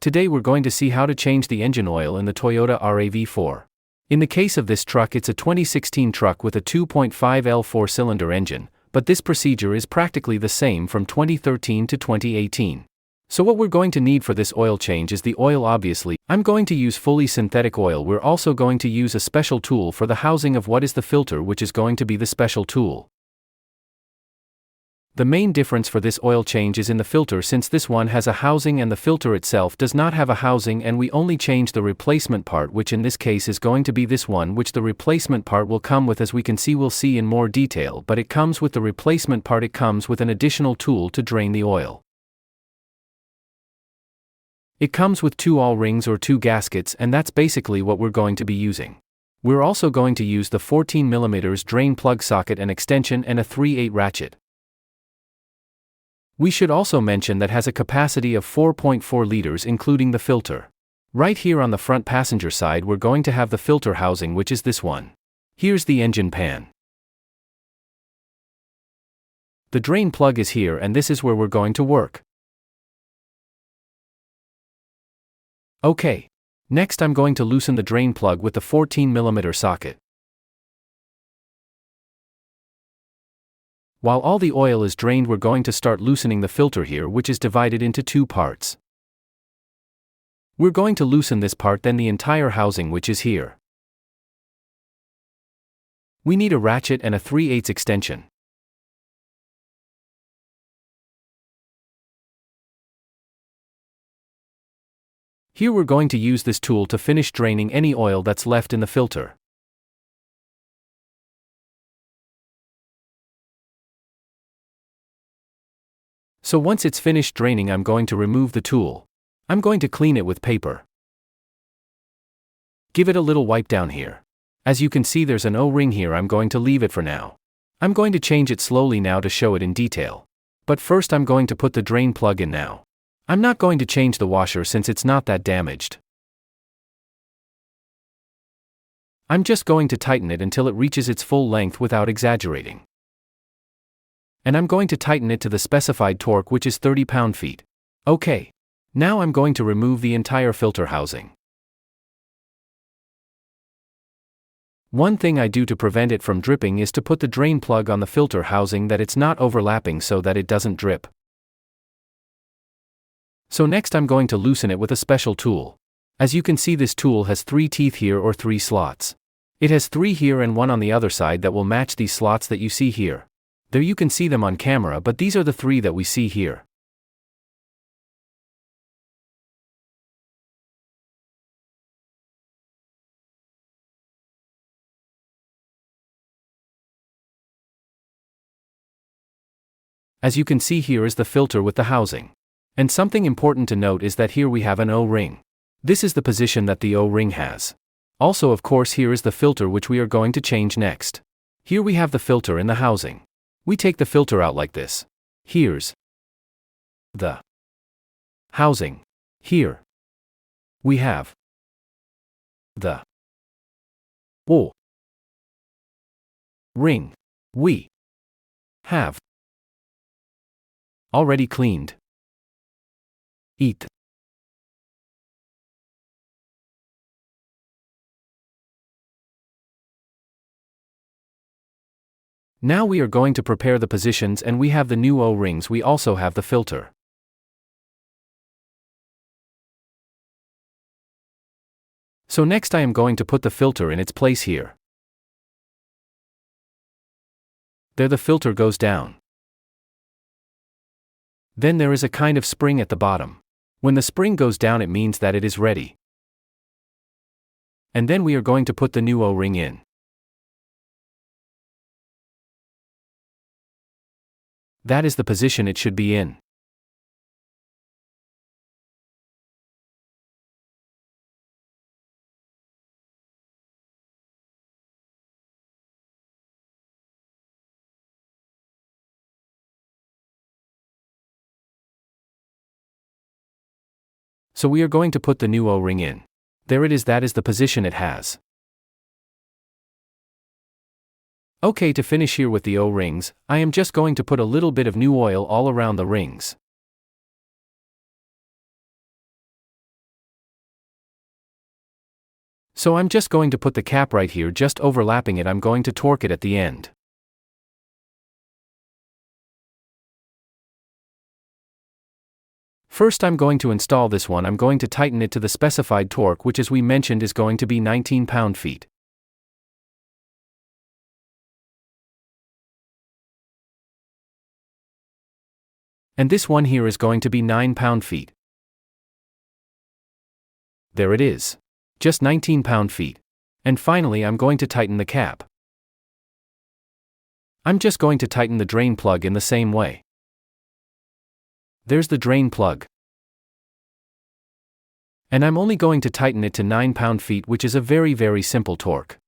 Today we're going to see how to change the engine oil in the Toyota Rav4. In the case of this truck, it's a 2016 truck with a 2.5L 4-cylinder engine, but this procedure is practically the same from 2013 to 2018. So what we're going to need for this oil change is the oil. Obviously, I'm going to use fully synthetic oil. We're also going to use a special tool for the housing of what is the filter, which is going to be the special tool. The main difference for this oil change is in the filter, since this one has a housing and the filter itself does not have a housing, and we only change the replacement part, which in this case is going to be this one, which the replacement part will come with, as we can see. We'll see in more detail, but it comes with the replacement part. It comes with an additional tool to drain the oil. It comes with 2 O-rings or 2 gaskets, and that's basically what we're going to be using. We're also going to use the 14mm drain plug socket and extension and a 3/8 ratchet. We should also mention that has a capacity of 4.4 liters including the filter. Right here on the front passenger side we're going to have the filter housing, which is this one. Here's the engine pan. The drain plug is here, and this is where we're going to work. Okay. Next I'm going to loosen the drain plug with the 14mm socket. While all the oil is drained, we're going to start loosening the filter here, which is divided into 2 parts. We're going to loosen this part, then the entire housing, which is here. We need a ratchet and a 3/8 extension. Here we're going to use this tool to finish draining any oil that's left in the filter. So once it's finished draining, I'm going to remove the tool. I'm going to clean it with paper. Give it a little wipe down here. As you can see, there's an O-ring here. I'm going to leave it for now. I'm going to change it slowly now to show it in detail. But first I'm going to put the drain plug in now. I'm not going to change the washer since it's not that damaged. I'm just going to tighten it until it reaches its full length without exaggerating. And I'm going to tighten it to the specified torque, which is 30 pound-feet. Okay. Now I'm going to remove the entire filter housing. One thing I do to prevent it from dripping is to put the drain plug on the filter housing that it's not overlapping so that it doesn't drip. So next I'm going to loosen it with a special tool. As you can see, this tool has 3 teeth here, or 3 slots. It has 3 here and 1 on the other side that will match these slots that you see here. There you can see them on camera, but these are the 3 that we see here. As you can see, here is the filter with the housing. And something important to note is that here we have an O-ring. This is the position that the O-ring has. Also, of course, here is the filter, which we are going to change next. Here we have the filter in the housing. We take the filter out like this. Here's the housing. Here we have the O-ring. We have already cleaned it. Now we are going to prepare the positions, and we have the new O-rings. We also have the filter. So next I am going to put the filter in its place here. There the filter goes down. Then there is a kind of spring at the bottom. When the spring goes down, it means that it is ready. And then we are going to put the new O-ring in. That is the position it should be in. So we are going to put the new O-ring in. There it is. That is the position it has. Okay, to finish here with the O-rings, I am just going to put a little bit of new oil all around the rings. So I'm just going to put the cap right here, just overlapping it. I'm going to torque it at the end. First I'm going to install this one. I'm going to tighten it to the specified torque, which as we mentioned is going to be 19 pound-feet. And this one here is going to be 9 pound-feet. There it is. Just 19 pound-feet. And finally I'm going to tighten the cap. I'm just going to tighten the drain plug in the same way. There's the drain plug. And I'm only going to tighten it to 9 pound-feet, which is a very simple torque.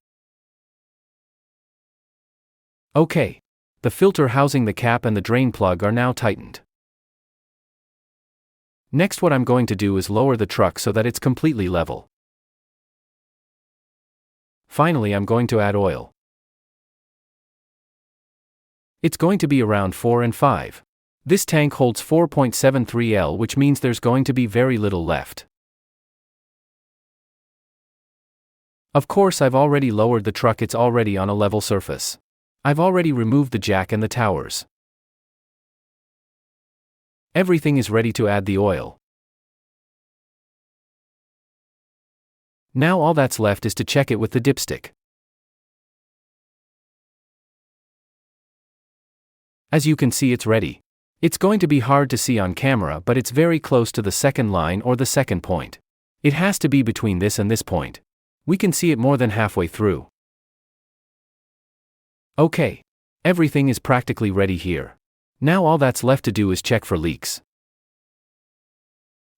Okay. The filter housing the cap and the drain plug are now tightened. Next, what I'm going to do is lower the truck so that it's completely level. Finally, I'm going to add oil. It's going to be around 4 and 5. This tank holds 4.73 L, which means there's going to be very little left. Of course, I've already lowered the truck. It's already on a level surface. I've already removed the jack and the towers. Everything is ready to add the oil. Now all that's left is to check it with the dipstick. As you can see, it's ready. It's going to be hard to see on camera, but it's very close to the second line or the second point. It has to be between this and this point. We can see it more than halfway through. Okay. Everything is practically ready here. Now all that's left to do is check for leaks.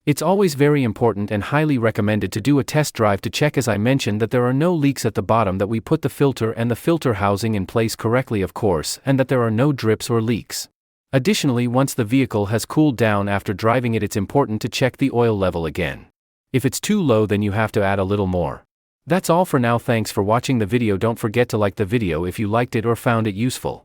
It's always very important and highly recommended to do a test drive to check, as I mentioned, that there are no leaks at the bottom, that we put the filter and the filter housing in place correctly, of course, and that there are no drips or leaks. Additionally, once the vehicle has cooled down after driving it, it's important to check the oil level again. If it's too low, then you have to add a little more. That's all for now. Thanks for watching the video. Don't forget to like the video if you liked it or found it useful.